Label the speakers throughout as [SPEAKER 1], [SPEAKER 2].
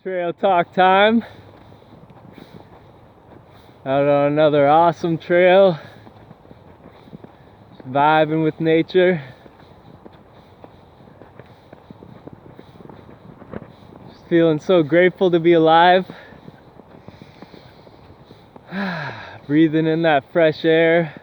[SPEAKER 1] Trail talk time. Out on another awesome trail. Vibing with nature. Just feeling so grateful to be alive. Breathing in that fresh air.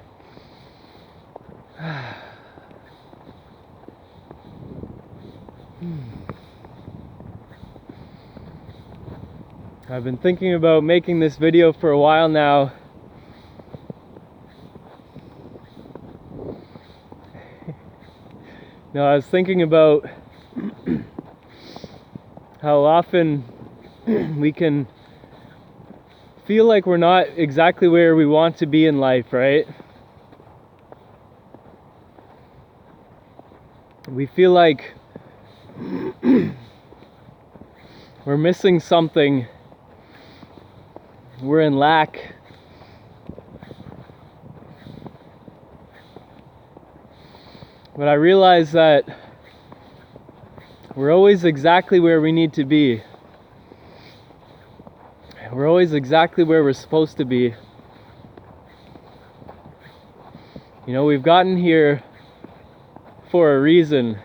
[SPEAKER 1] I've been thinking about making this video for a while now. I was thinking about how often we can feel like we're not exactly where we want to be in life, right? We feel like we're missing something. We're in lack. But I realize that we're always exactly where we need to be. We're always exactly where we're supposed to be. We've gotten here for a reason.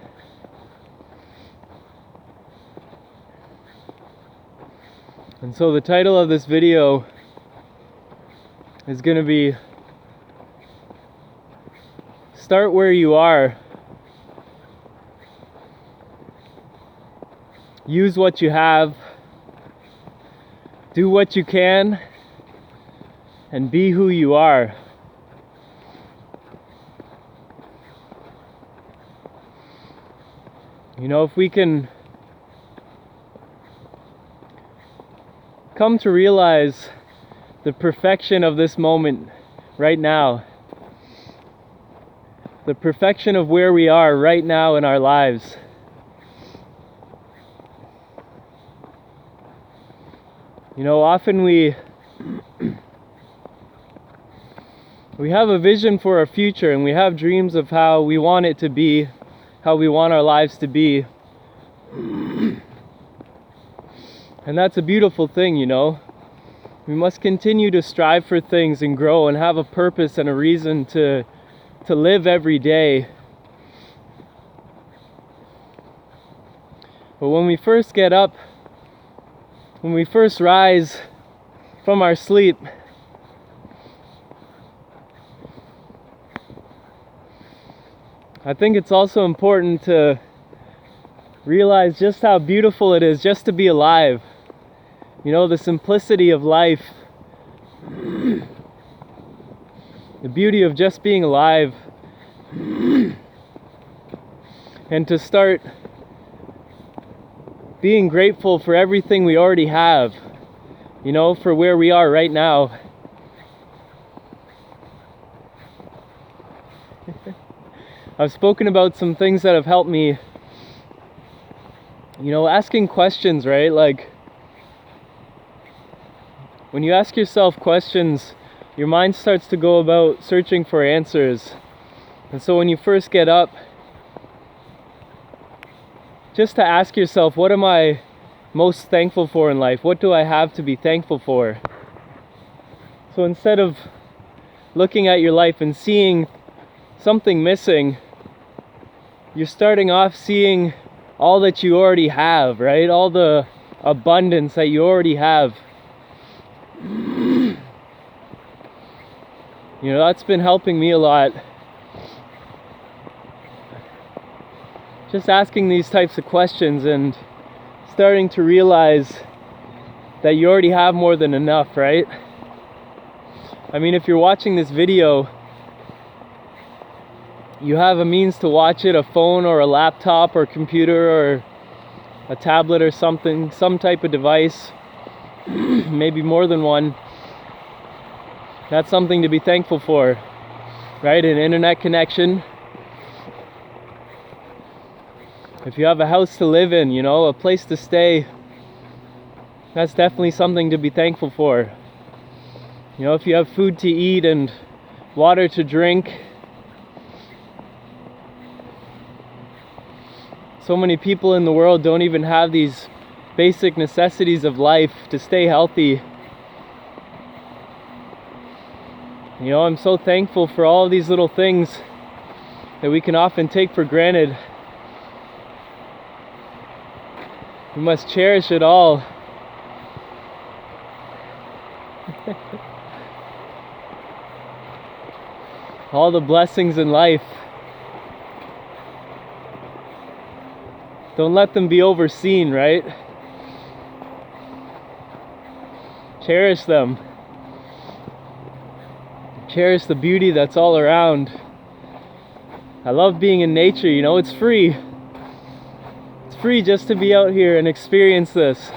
[SPEAKER 1] And so the title of this video is going to be Start Where You Are. Use what you have. Do what you can. And be who you are. If we can come to realize the perfection of this moment right now, the perfection of where we are right now in our lives, often we have a vision for our future and we have dreams of how we want it to be, how we want our lives to be. And that's a beautiful thing, We must continue to strive for things and grow and have a purpose and a reason to live every day. But when we first get up, when we first rise from our sleep, I think it's also important to realize just how beautiful it is just to be alive. The simplicity of life, the beauty of just being alive, and to start being grateful for everything we already have, for where we are right now. I've spoken about some things that have helped me, asking questions, right? Like, when you ask yourself questions, your mind starts to go about searching for answers. And so when you first get up, just to ask yourself, what am I most thankful for in life? What do I have to be thankful for? So instead of looking at your life and seeing something missing, you're starting off seeing all that you already have, right? All the abundance that you already have. That's been helping me a lot. Just asking these types of questions and starting to realize that you already have more than enough, right? I mean, if you're watching this video, you have a means to watch it, a phone or a laptop or computer or a tablet or something, some type of device, maybe more than one. That's something to be thankful for, right? An internet connection. If you have a house to live in, a place to stay, that's definitely something to be thankful for. If you have food to eat and water to drink. So many people in the world don't even have these basic necessities of life to stay healthy. You know, I'm so thankful for all of these little things that we can often take for granted. We must cherish it all. All the blessings in life. Don't let them be overseen, right? Cherish them. Cherish the beauty that's all around. I love being in nature, you know, it's free. It's free just to be out here and experience this.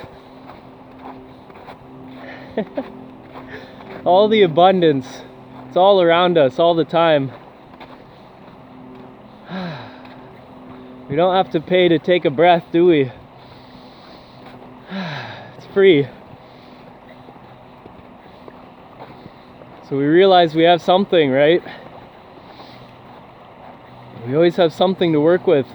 [SPEAKER 1] All the abundance, it's all around us all the time. We don't have to pay to take a breath, do we? It's free. So we realize we have something, right? We always have something to work with.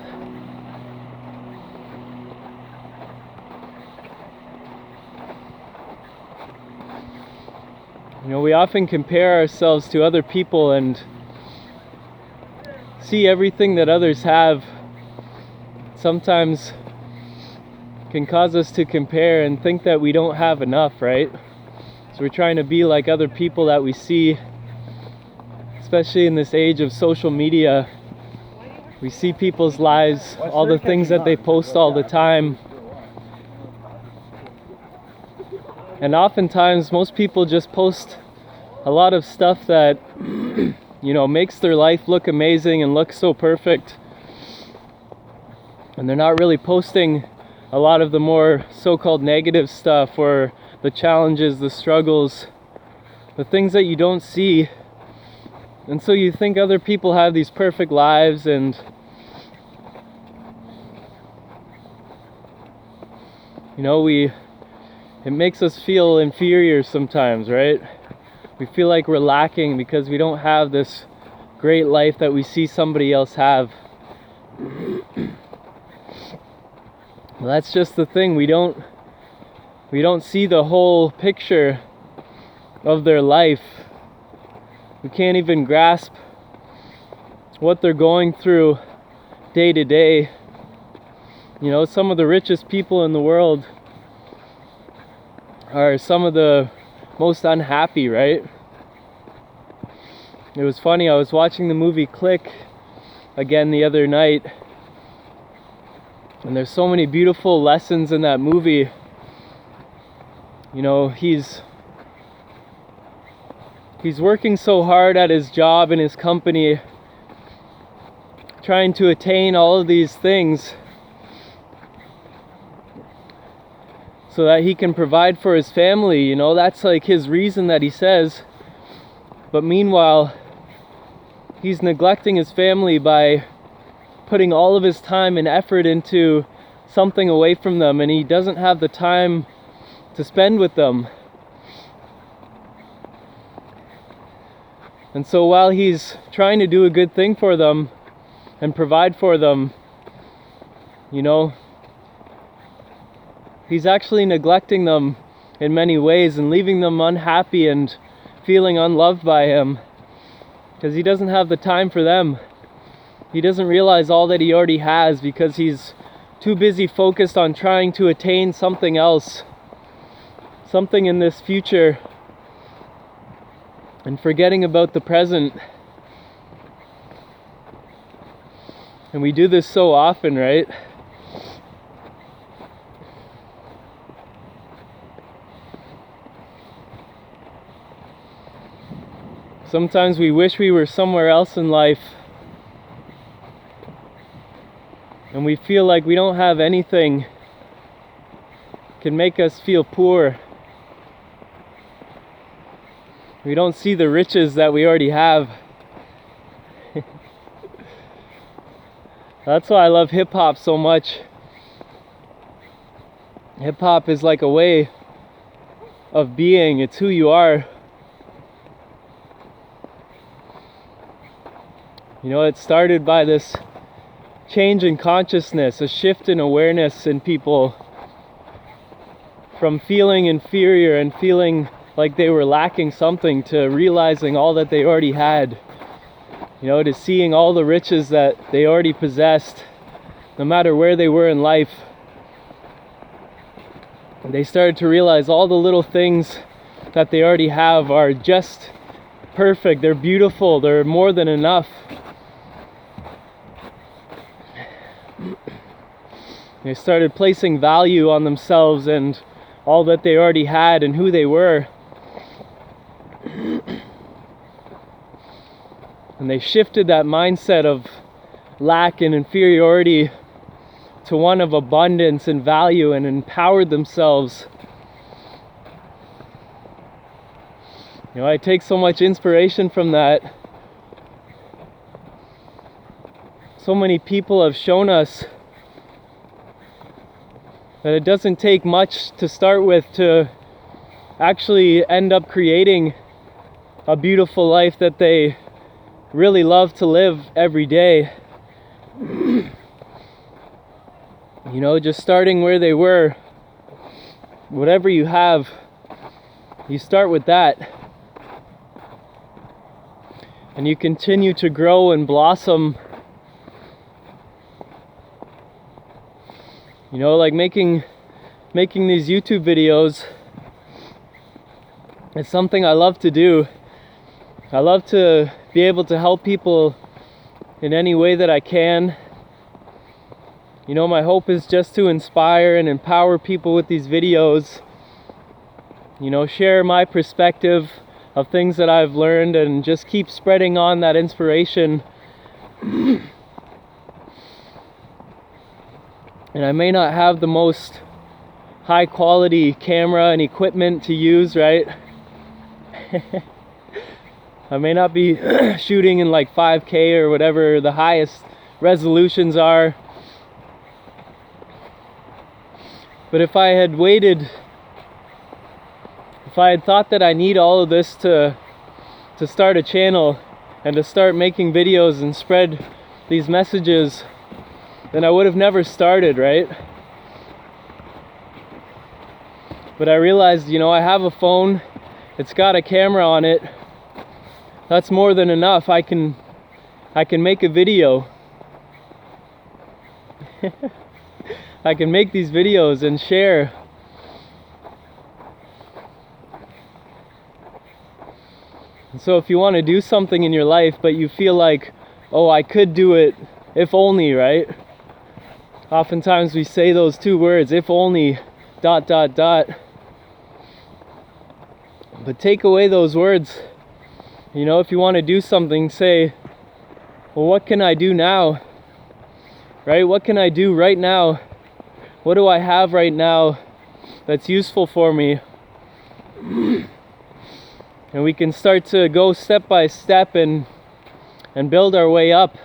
[SPEAKER 1] You know, we often compare ourselves to other people and see everything that others have. Sometimes can cause us to compare and think that we don't have enough, right? So we're trying to be like other people that we see, especially in this age of social media. We see people's lives, all the things that they post all the time. And oftentimes, most people just post a lot of stuff that, you know, makes their life look amazing and look so perfect. And they're not really posting a lot of the more so-called negative stuff, or the challenges, the struggles, the things that you don't see. And so you think other people have these perfect lives, and you know, it makes us feel inferior sometimes, right? We feel like we're lacking because we don't have this great life that we see somebody else have. Well, that's just the thing. We don't see the whole picture of their life. We can't even grasp what they're going through day to day. You know, some of the richest people in the world are some of the most unhappy, right? It was funny, I was watching the movie Click again the other night, and there's so many beautiful lessons in that movie. You know, he's working so hard at his job and his company, trying to attain all of these things so that he can provide for his family. You know, that's like his reason that he says. But meanwhile, he's neglecting his family by putting all of his time and effort into something away from them, and he doesn't have the time to spend with them. And so while he's trying to do a good thing for them and provide for them, you know, he's actually neglecting them in many ways and leaving them unhappy and feeling unloved by him, because he doesn't have the time for them. He doesn't realize all that he already has because he's too busy focused on trying to attain something else, something in this future, and forgetting about the present. And we do this so often, right? Sometimes we wish we were somewhere else in life, and we feel like we don't have anything. It can make us feel poor. We don't see the riches that we already have. That's why I love hip-hop so much. Hip-hop is like a way of being. It's who you are. You know, it started by this change in consciousness, a shift in awareness in people. from feeling inferior and feeling like they were lacking something to realizing all that they already had. You know, to seeing all the riches that they already possessed, no matter where they were in life. They started to realize all the little things that they already have are just perfect, they're beautiful, they're more than enough. They started placing value on themselves and all that they already had and who they were. And they shifted that mindset of lack and inferiority to one of abundance and value, and empowered themselves. You know, I take so much inspiration from that. So many people have shown us that it doesn't take much to start with to actually end up creating a beautiful life that they really love to live every day. You know, just starting where they were. Whatever you have, you start with that. And you continue to grow and blossom. You know, like making these YouTube videos, it's something I love to do. I love to be able to help people in any way that I can. You know, my hope is just to inspire and empower people with these videos. You know, share my perspective of things that I've learned and just keep spreading on that inspiration. And I may not have the most high quality camera and equipment to use, right? I may not be shooting in like 5K or whatever the highest resolutions are. But if I had waited, if I had thought that I need all of this to start a channel and to start making videos and spread these messages, then I would have never started, right? But I realized, you know, I have a phone, it's got a camera on it. That's more than enough. I can make a video. I can make these videos and share. And so if you want to do something in your life, but you feel like, oh, I could do it if only, right? Oftentimes we say those two words, if only, ... But take away those words. You know, if you want to do something, say, well, what can I do now? Right? What can I do right now? What do I have right now that's useful for me? And we can start to go step by step and build our way up.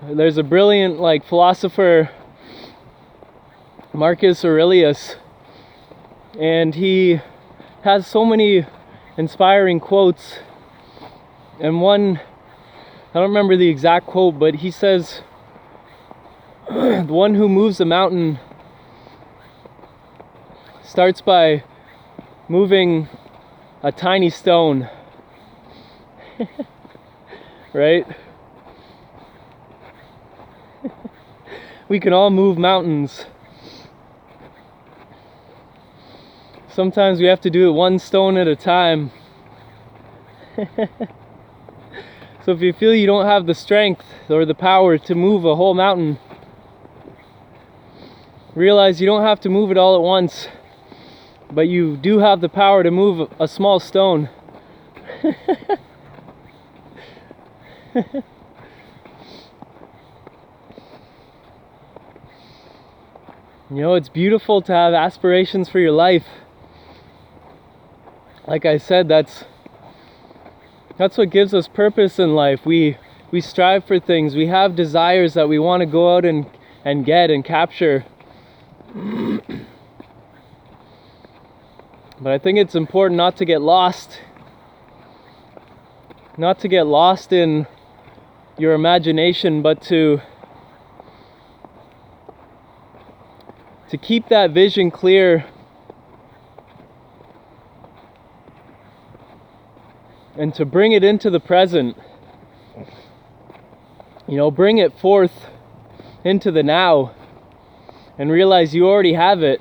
[SPEAKER 1] There's a brilliant philosopher, Marcus Aurelius, and he has so many inspiring quotes. And one, I don't remember the exact quote, but he says, the one who moves a mountain starts by moving a tiny stone. Right? We can all move mountains. Sometimes we have to do it one stone at a time. So if you feel you don't have the strength or the power to move a whole mountain, realize you don't have to move it all at once, but you do have the power to move a small stone. You know, it's beautiful to have aspirations for your life. Like I said, that's what gives us purpose in life. We strive for things. We have desires that we want to go out and get and capture. But I think it's important not to get lost. Not to get lost in your imagination, but to to keep that vision clear and to bring it into the present. You know, bring it forth into the now and realize you already have it.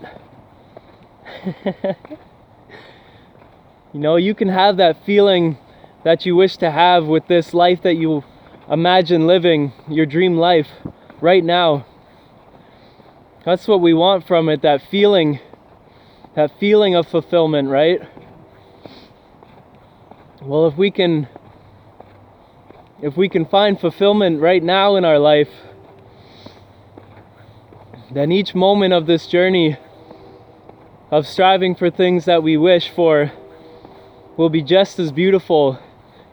[SPEAKER 1] You know, you can have that feeling that you wish to have with this life that you imagine living, your dream life, right now. That's what we want from it, that feeling of fulfillment, right? Well, if we can find fulfillment right now in our life, then each moment of this journey of striving for things that we wish for will be just as beautiful,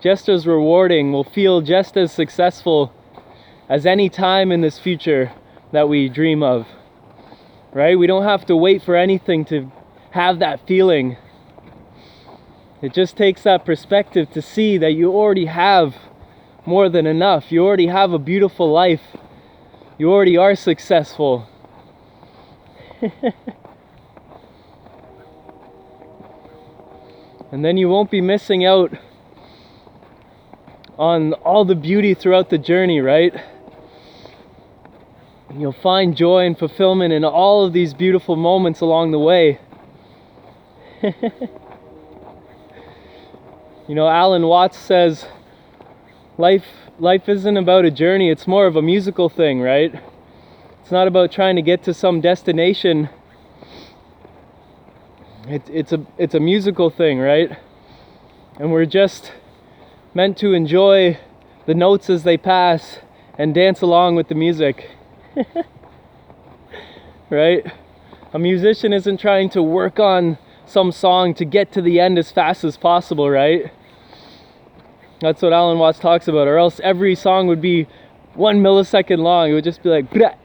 [SPEAKER 1] just as rewarding, will feel just as successful as any time in this future that we dream of, right? We don't have to wait for anything to have that feeling. It just takes that perspective to see that you already have more than enough. You already have a beautiful life. You already are successful. And then you won't be missing out on all the beauty throughout the journey, right? You'll find joy and fulfillment in all of these beautiful moments along the way. You know, Alan Watts says, life isn't about a journey, it's more of a musical thing, right? It's not about trying to get to some destination. It's a musical thing, right? And we're just meant to enjoy the notes as they pass and dance along with the music. Right? A musician isn't trying to work on some song to get to the end as fast as possible, right? That's what Alan Watts talks about, or else every song would be 1 millisecond long. It would just be like, bleh.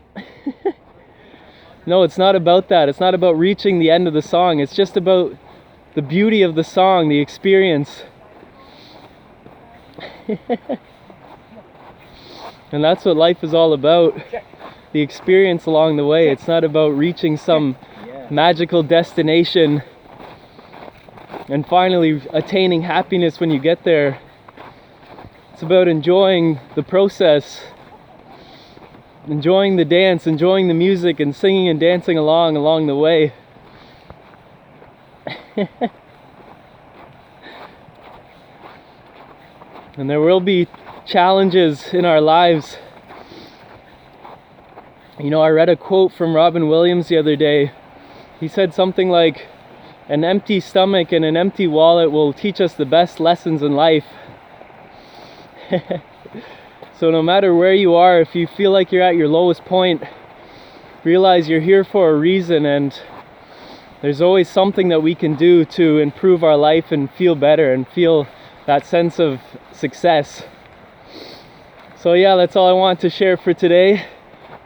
[SPEAKER 1] No, it's not about that. It's not about reaching the end of the song. It's just about the beauty of the song, the experience. And that's what life is all about. The experience along the way. It's not about reaching some magical destination and finally attaining happiness when you get there. It's about enjoying the process, enjoying the dance, enjoying the music, and singing and dancing along the way. And there will be challenges in our lives. You know, I read a quote from Robin Williams the other day. He said something like, an empty stomach and an empty wallet will teach us the best lessons in life. So no matter where you are, if you feel like you're at your lowest point, realize you're here for a reason, and there's always something that we can do to improve our life and feel better and feel that sense of success. So yeah, that's all I want to share for today.